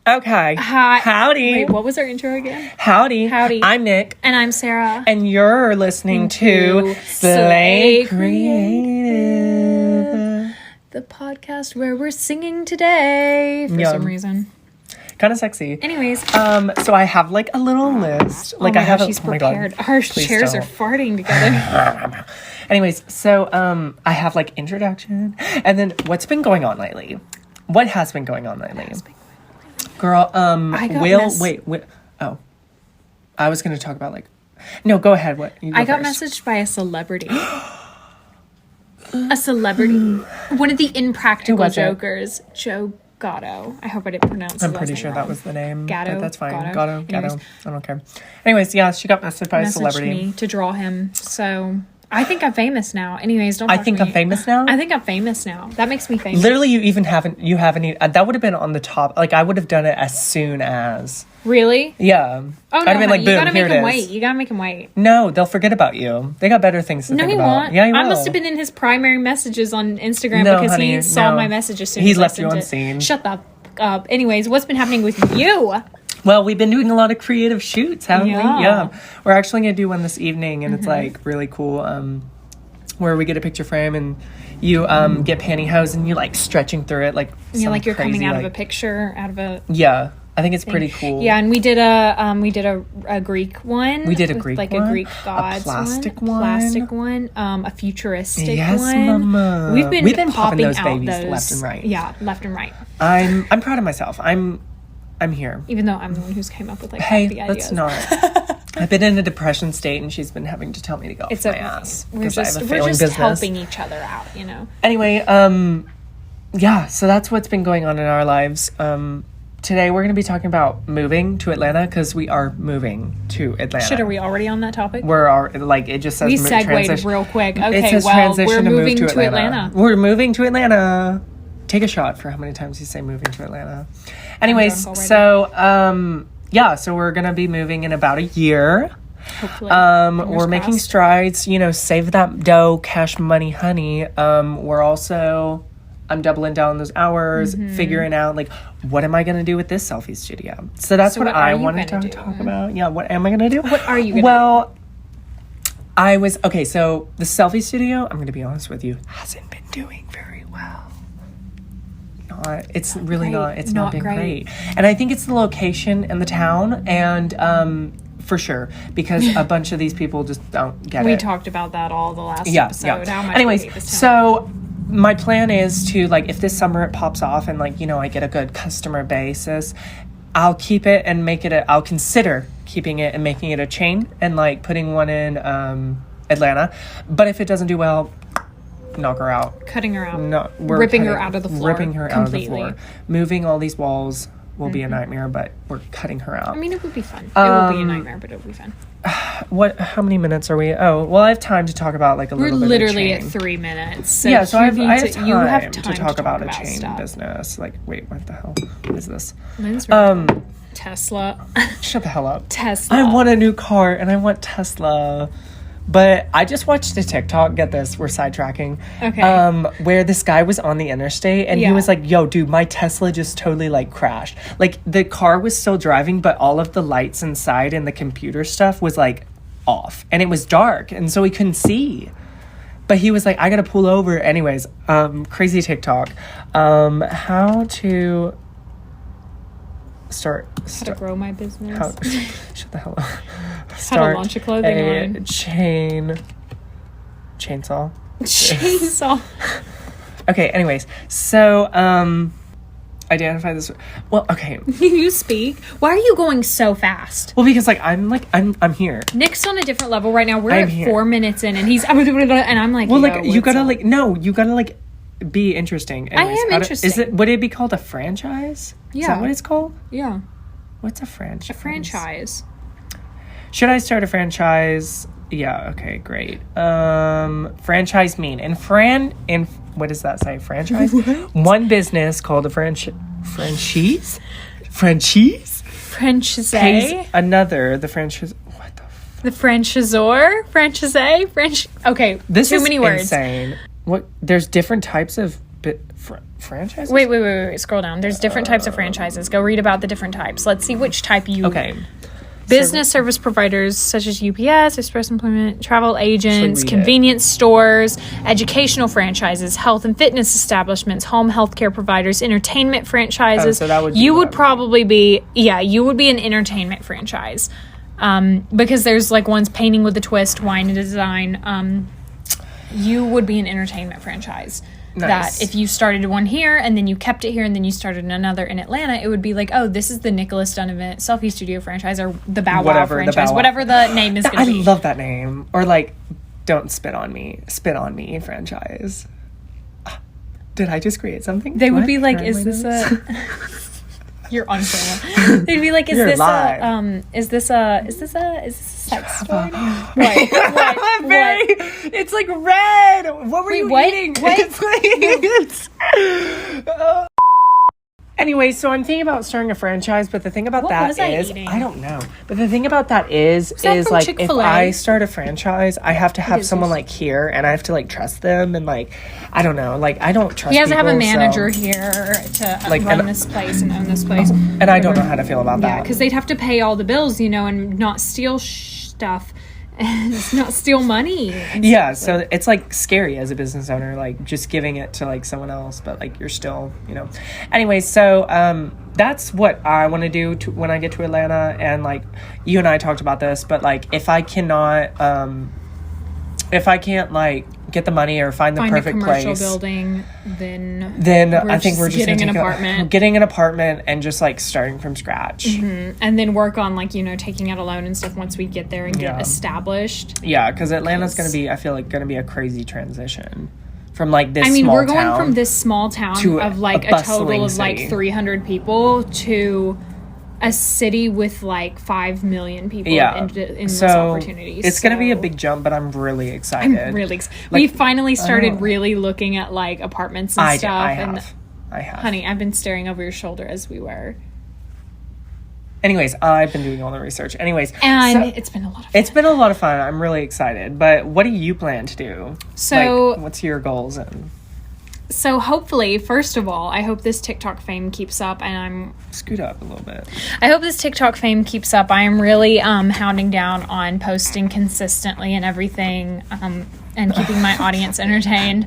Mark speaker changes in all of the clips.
Speaker 1: Okay.
Speaker 2: Hi.
Speaker 1: Howdy.
Speaker 2: Wait, what was our intro again?
Speaker 1: Howdy.
Speaker 2: Howdy.
Speaker 1: I'm Nick.
Speaker 2: And I'm Sarah.
Speaker 1: And you're listening to
Speaker 2: Slay
Speaker 1: Creative.
Speaker 2: The podcast where we're singing today for some reason.
Speaker 1: Kind of sexy.
Speaker 2: Anyways.
Speaker 1: So I have like a little list. Like
Speaker 2: oh my
Speaker 1: I have
Speaker 2: gosh, she's prepared. Our chairs are farting together.
Speaker 1: Anyways, so I have like introduction and then what's been going on lately? What has been going on lately? Girl, wait. Oh. I was going to talk about like... No, go ahead. What? You go
Speaker 2: I got
Speaker 1: first.
Speaker 2: messaged by a celebrity. A celebrity. One of the Impractical Jokers. Joe Gatto. I hope I didn't pronounce his
Speaker 1: I'm pretty
Speaker 2: last
Speaker 1: sure
Speaker 2: name
Speaker 1: that
Speaker 2: wrong.
Speaker 1: was the name.
Speaker 2: Gatto.
Speaker 1: But that's fine.
Speaker 2: Gatto.
Speaker 1: Gatto. I don't care. Anyways, yeah, she got messaged by a celebrity.
Speaker 2: Me to draw him. So... I think I'm famous now. Anyways, don't.
Speaker 1: I think I'm famous now.
Speaker 2: I think I'm famous now. That makes me famous.
Speaker 1: Literally, you haven't even. That would have been on the top. Like I would have done it as soon as.
Speaker 2: Really?
Speaker 1: Yeah.
Speaker 2: Oh no,
Speaker 1: I'd have been like, boom,
Speaker 2: you gotta
Speaker 1: here
Speaker 2: make
Speaker 1: it
Speaker 2: him
Speaker 1: is.
Speaker 2: wait. You gotta make him wait.
Speaker 1: No, they'll forget about you. They got better things to think about.
Speaker 2: No, he won't.
Speaker 1: Yeah, he will.
Speaker 2: I must have been in his primary messages on Instagram
Speaker 1: No,
Speaker 2: because
Speaker 1: honey,
Speaker 2: he saw
Speaker 1: no.
Speaker 2: my message as soon
Speaker 1: He
Speaker 2: as
Speaker 1: left
Speaker 2: I
Speaker 1: you
Speaker 2: sent
Speaker 1: unseen.
Speaker 2: it. Shut the f- up. Anyways, what's been happening with you?
Speaker 1: Well, we've been doing a lot of creative shoots, haven't we?
Speaker 2: Yeah.
Speaker 1: Yeah. We're actually gonna do one this evening, and it's like really cool. Where we get a picture frame and you get pantyhose and you like stretching through it like
Speaker 2: Yeah, like you're
Speaker 1: crazy,
Speaker 2: coming out
Speaker 1: like,
Speaker 2: of a picture, out of a
Speaker 1: yeah. I think it's pretty cool.
Speaker 2: Yeah, and we did a Greek one.
Speaker 1: We did a
Speaker 2: with,
Speaker 1: Greek
Speaker 2: like
Speaker 1: one,
Speaker 2: a Greek gods
Speaker 1: a plastic
Speaker 2: one, a futuristic
Speaker 1: yes,
Speaker 2: one.
Speaker 1: mama.
Speaker 2: We've been
Speaker 1: popping those
Speaker 2: out
Speaker 1: babies
Speaker 2: those,
Speaker 1: left and right.
Speaker 2: Yeah, left and right.
Speaker 1: I'm proud of myself. I'm here.
Speaker 2: Even though I'm the one who's came up with like
Speaker 1: Hey,
Speaker 2: the ideas.
Speaker 1: let's not. I've been in a depression state, and she's been having to tell me to go off my ass because I have a failing business.
Speaker 2: Helping each other out, you know.
Speaker 1: Anyway, yeah. So that's what's been going on in our lives. Today we're going to be talking about moving to Atlanta because we are moving to Atlanta.
Speaker 2: Shit, are we already on that topic?
Speaker 1: It just says
Speaker 2: we segued real quick. Okay,
Speaker 1: it says
Speaker 2: well,
Speaker 1: transition
Speaker 2: we're
Speaker 1: to
Speaker 2: moving
Speaker 1: move to
Speaker 2: to
Speaker 1: Atlanta. We're moving to Atlanta. Take a shot for how many times you say moving to Atlanta. Anyways, so yeah, so we're gonna be moving in about a year.
Speaker 2: Hopefully.
Speaker 1: We're making strides, save that dough, cash money, honey. I'm doubling down those hours, figuring out like what am I gonna do with this selfie studio. So that's what I wanted to talk about. Yeah, what am I gonna do?
Speaker 2: What are you gonna do?
Speaker 1: Well, so the selfie studio, I'm gonna be honest with you, hasn't been doing very well. It's not been great. And I think it's the location and the town and for sure because a bunch of these people just don't get it.
Speaker 2: We talked about that all the last episode.
Speaker 1: Yeah.
Speaker 2: How much
Speaker 1: Anyways,
Speaker 2: we hate this town.
Speaker 1: so my plan is to like if this summer it pops off and like I get a good customer basis, I'll keep it and I'll consider keeping it and making it a chain and like putting one in Atlanta. But if it doesn't do well, knock her out.
Speaker 2: Cutting her out.
Speaker 1: No,
Speaker 2: ripping her out of the floor.
Speaker 1: Ripping her completely. Out of the floor. Moving all these walls will be a nightmare, but we're cutting her out.
Speaker 2: I mean, it would be fun. It will be a nightmare, but it will be fun.
Speaker 1: How many minutes are we? Oh, well, I have time to talk about like a little bit
Speaker 2: We're
Speaker 1: of
Speaker 2: literally
Speaker 1: chain.
Speaker 2: at 3 minutes. So
Speaker 1: yeah, so I have
Speaker 2: you have time
Speaker 1: to talk about a chain
Speaker 2: stuff.
Speaker 1: business. Like, wait, what the hell is this?
Speaker 2: Tesla.
Speaker 1: Shut the hell up.
Speaker 2: Tesla.
Speaker 1: I want a new car and I want Tesla. But I just watched a TikTok, get this, we're sidetracking.
Speaker 2: Okay.
Speaker 1: Where this guy was on the interstate and he was like, yo, dude, my Tesla just totally like crashed. Like the car was still driving, but all of the lights inside and the computer stuff was like off. And it was dark. And so he couldn't see. But he was like, I gotta pull over. Anyways, crazy TikTok. How to start
Speaker 2: How to grow my business.
Speaker 1: Shut the hell up.
Speaker 2: How to launch a clothing line.
Speaker 1: Chainsaw. Okay, anyways. So, identify this. Well, okay.
Speaker 2: You speak. Why are you going so fast?
Speaker 1: Well, because I'm here.
Speaker 2: Nick's on a different level right now. We're
Speaker 1: I'm
Speaker 2: at
Speaker 1: here.
Speaker 2: 4 minutes in and he's and I'm like,
Speaker 1: well, like you gotta be interesting. Anyways,
Speaker 2: I am interesting.
Speaker 1: Would it be called a franchise?
Speaker 2: Yeah.
Speaker 1: Is that what it's called?
Speaker 2: Yeah.
Speaker 1: What's a franchise?
Speaker 2: A franchise.
Speaker 1: Should I start a franchise? Yeah, okay, great. Franchise mean. And what does that say? Franchise? One business called a franchise? Franchise? Pays another, the franchise. What the fuck?
Speaker 2: The franchisor? Franchisee? Okay,
Speaker 1: this
Speaker 2: too
Speaker 1: is
Speaker 2: many words.
Speaker 1: Insane. What? There's different types of franchises?
Speaker 2: Wait. Scroll down. There's different types of franchises. Go read about the different types. Let's see which type you...
Speaker 1: Okay.
Speaker 2: Business service providers such as UPS, Express Employment, travel agents, convenience stores, educational franchises, health and fitness establishments, home healthcare providers, entertainment franchises.
Speaker 1: So that would
Speaker 2: you would probably be you would be an entertainment franchise. Because there's like one's painting with a twist, wine and design. You would be an entertainment franchise. Nice. That if you started one here and then you kept it here and then you started another in Atlanta, it would be like, oh, this is the Nicholas Donovan Selfie Studio franchise or the Bow Wow franchise, whatever the name is going to be.
Speaker 1: I love that name. Or like, don't spit on me franchise. Did I just create something?
Speaker 2: They would be like, is this a... You're on camera. They'd be like, is this a sex story? What?
Speaker 1: It's like red. What were you eating? It's like, anyway, so I'm thinking about starting a franchise, but the thing about I don't know. But the thing about that is like Chick-fil-A? If I start a franchise, I have to have someone like here, and I have to like trust them, and like I don't know, like I don't trust.
Speaker 2: He has to have a manager here to run this place and own this place,
Speaker 1: and I don't know how to feel about that
Speaker 2: because they'd have to pay all the bills, and not steal stuff. And not steal money.
Speaker 1: Yeah, so it's like scary as a business owner, like just giving it to like someone else, but like you're still, Anyway, so that's what I want to do when I get to Atlanta, and like you and I talked about this, but like if I can't like get the money or find the perfect place,
Speaker 2: commercial building,
Speaker 1: then I think we're just getting an apartment and just like starting from scratch,
Speaker 2: and then work on like taking out a loan and stuff once we get there and get established.
Speaker 1: Yeah, because Atlanta's gonna be, I feel like, gonna be a crazy transition from like this.
Speaker 2: We're going from this small town of like a total of like 300 people to a city with like 5 million people in this opportunity.
Speaker 1: It's going to be a big jump, but I'm really excited.
Speaker 2: We finally started really looking at like apartments and stuff.
Speaker 1: I have.
Speaker 2: Honey, I've been staring over your shoulder as we were.
Speaker 1: Anyways, I've been doing all the research. And
Speaker 2: it's been a lot of fun.
Speaker 1: It's been a lot of fun. I'm really excited. But what do you plan to do?
Speaker 2: So,
Speaker 1: like, what's your goals?
Speaker 2: So hopefully, first of all, I hope this TikTok fame keeps up, and I'm...
Speaker 1: Scoot up a little bit.
Speaker 2: I hope this TikTok fame keeps up. I am really hounding down on posting consistently and everything, and keeping my audience entertained.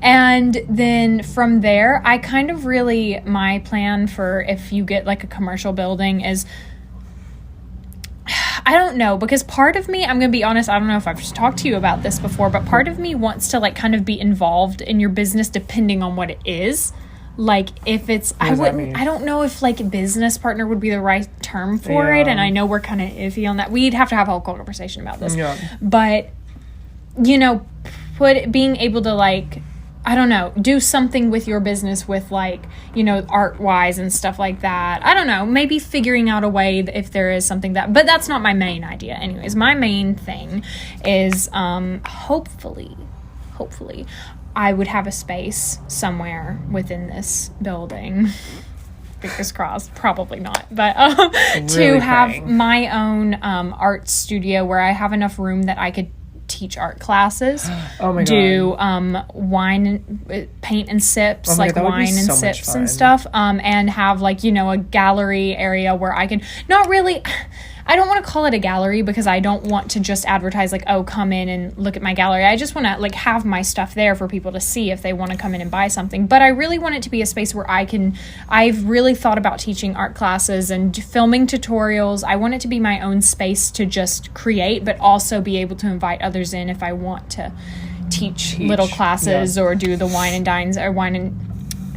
Speaker 2: And then from there, I kind of really... My plan for if you get like a commercial building is... I don't know, because part of me, I'm going to be honest, I don't know if I've talked to you about this before, but part of me wants to like kind of be involved in your business depending on what it is. Like if it's, I don't know if like business partner would be the right term for it. And I know we're kind of iffy on that. We'd have to have a whole conversation about this. Yeah. But, being able to like, I don't know, do something with your business with like, art-wise and stuff like that. I don't know, maybe figuring out a way if there is something but that's not my main idea. Anyways, my main thing is hopefully, I would have a space somewhere within this building. Fingers crossed, probably not. But to have my own art studio where I have enough room that I could teach art classes, do paint and sips, like wine and sips and stuff, and have like a gallery area where I can I don't want to call it a gallery because I don't want to just advertise like, oh, come in and look at my gallery. I just want to like have my stuff there for people to see if they want to come in and buy something. But I really want it to be a space where I've really thought about teaching art classes and filming tutorials. I want it to be my own space to just create, but also be able to invite others in if I want to teach little classes or do the wine and dines or wine and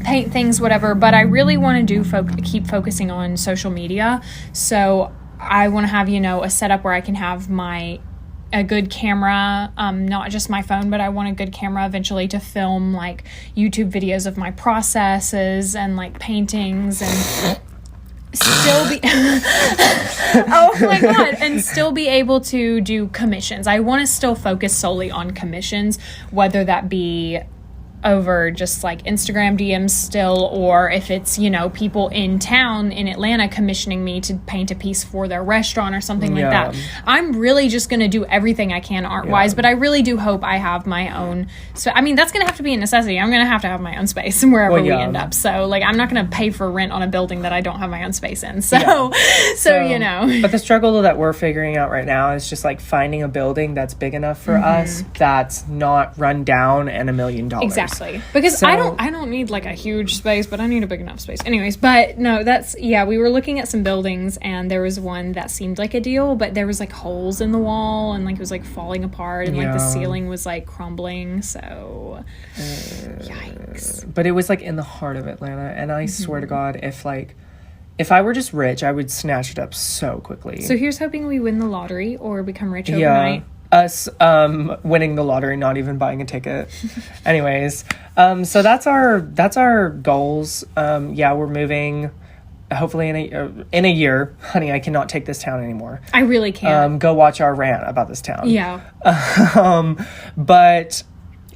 Speaker 2: paint things, whatever. But I really want to keep focusing on social media. So I want to have, a setup where I can have a good camera, not just my phone, but I want a good camera eventually to film like YouTube videos of my processes and like paintings and still be, oh my God, and still be able to do commissions. I want to still focus solely on commissions, whether that be over just like Instagram DMs still, or if it's, you know, people in town in Atlanta commissioning me to paint a piece for their restaurant or something like that. I'm really just going to do everything I can art-wise, but I really do hope I have my own. So, I mean, that's going to have to be a necessity. I'm going to have my own space wherever we end up. So, like, I'm not going to pay for rent on a building that I don't have my own space in. So, you know.
Speaker 1: But the struggle that we're figuring out right now is just like finding a building that's big enough for us, that's not run down and $1 million.
Speaker 2: Exactly. Because I don't need like a huge space, but I need a big enough space. Anyways, but no, we were looking at some buildings, and there was one that seemed like a deal, but there was like holes in the wall, and like it was like falling apart, and like the ceiling was like crumbling. So yikes.
Speaker 1: But it was like in the heart of Atlanta, and I swear to God, if I were just rich, I would snatch it up so quickly.
Speaker 2: So here's hoping we win the lottery or become rich overnight.
Speaker 1: Us winning the lottery, not even buying a ticket. Anyways, so that's our goals. We're moving hopefully in a year. Honey, I cannot take this town anymore.
Speaker 2: I really can't.
Speaker 1: Go watch our rant about this town.
Speaker 2: Yeah.
Speaker 1: But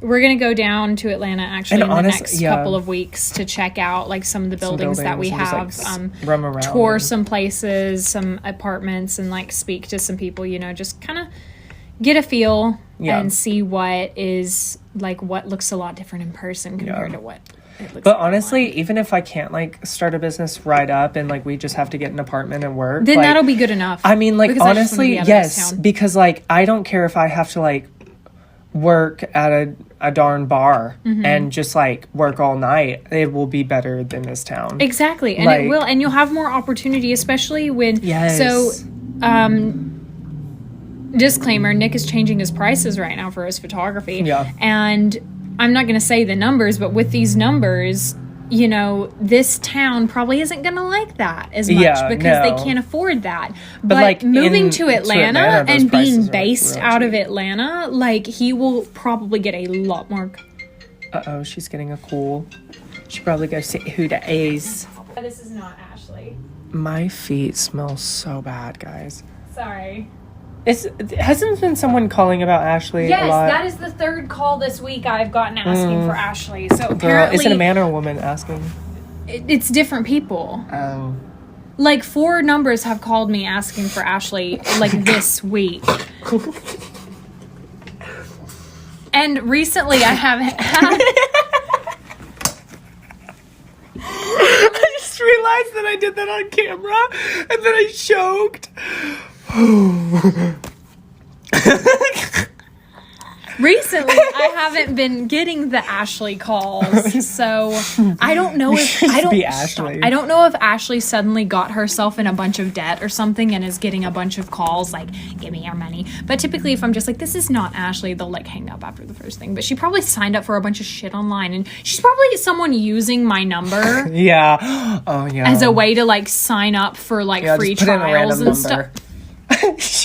Speaker 2: we're going to go down to Atlanta actually in the next couple of weeks to check out like some of the buildings that we have,
Speaker 1: roam around,
Speaker 2: tour some places, some apartments, and like speak to some people, you know, just kind of get a feel and see what looks a lot different in person compared to what it looks.
Speaker 1: But honestly, online. Even if I can't like start a business right up and like we just have to get an apartment and work,
Speaker 2: then that'll be good enough.
Speaker 1: I mean, like honestly, yes, because like I don't care if I have to like work at a darn bar and just like work all night. It will be better than this town.
Speaker 2: Exactly. And it will, and you'll have more opportunity, especially when disclaimer, Nick is changing his prices right now for his photography. Yeah. And I'm not going to say the numbers, but with these numbers, you know, this town probably isn't going to like that as much because they can't afford that. But like moving to Atlanta and being based out of Atlanta, like he will probably get a lot more.
Speaker 1: Uh-oh, she's getting a call. She probably go see who that is.
Speaker 2: This is not Ashley.
Speaker 1: My feet smell so bad, guys.
Speaker 2: Sorry.
Speaker 1: Hasn't been someone calling about Ashley a lot?
Speaker 2: Yes, that is the third call this week I've gotten asking for Ashley. So apparently...
Speaker 1: Girl, is it a man or a woman asking?
Speaker 2: It's different people.
Speaker 1: Oh.
Speaker 2: Like 4 numbers have called me asking for Ashley like this week. And recently I haven't had...
Speaker 1: I just realized that I did that on camera and then I choked.
Speaker 2: Recently, I haven't been getting the Ashley calls, so I don't know if I don't know if Ashley suddenly got herself in a bunch of debt or something and is getting a bunch of calls like, "Give me your money." But typically, if I'm just like, "This is not Ashley," they'll like hang up after the first thing. But she probably signed up for a bunch of shit online, and she's probably someone using my number, as a way to like sign up for like free trials and stuff.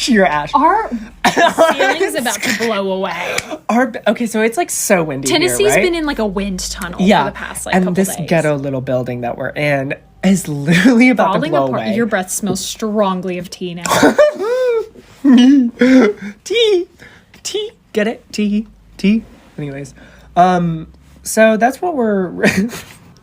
Speaker 1: You're Ash.
Speaker 2: Our ceiling's about to blow away.
Speaker 1: Okay, so it's like so windy.
Speaker 2: Tennessee's
Speaker 1: here, right?
Speaker 2: been in like a wind tunnel for the past like couple days.
Speaker 1: And this ghetto little building that we're in is literally about to blow away.
Speaker 2: Your breath smells strongly of tea now.
Speaker 1: Tea. Get it? Tea. Anyways, so that's what we're.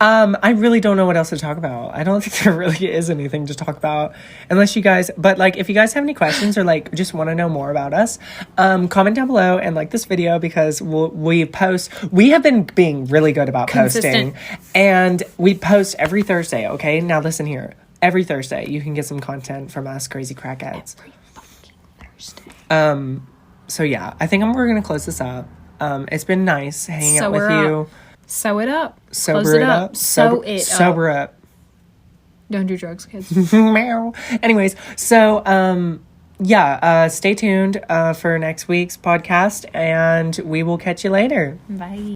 Speaker 1: I really don't know what else to talk about. I don't think there really is anything to talk about unless you guys, but like if you guys have any questions or like just want to know more about us, comment down below and like this video because we have been being really good about posting and we post every Thursday. Okay. Now listen here. Every Thursday you can get some content from us crazy crackheads.
Speaker 2: Every fucking Thursday.
Speaker 1: So yeah, I think we're going to close this up. It's been nice hanging out with you.
Speaker 2: Sew it up.
Speaker 1: Sober it up. Sober up.
Speaker 2: Don't do drugs, kids.
Speaker 1: Anyways, so stay tuned for next week's podcast and we will catch you later.
Speaker 2: Bye.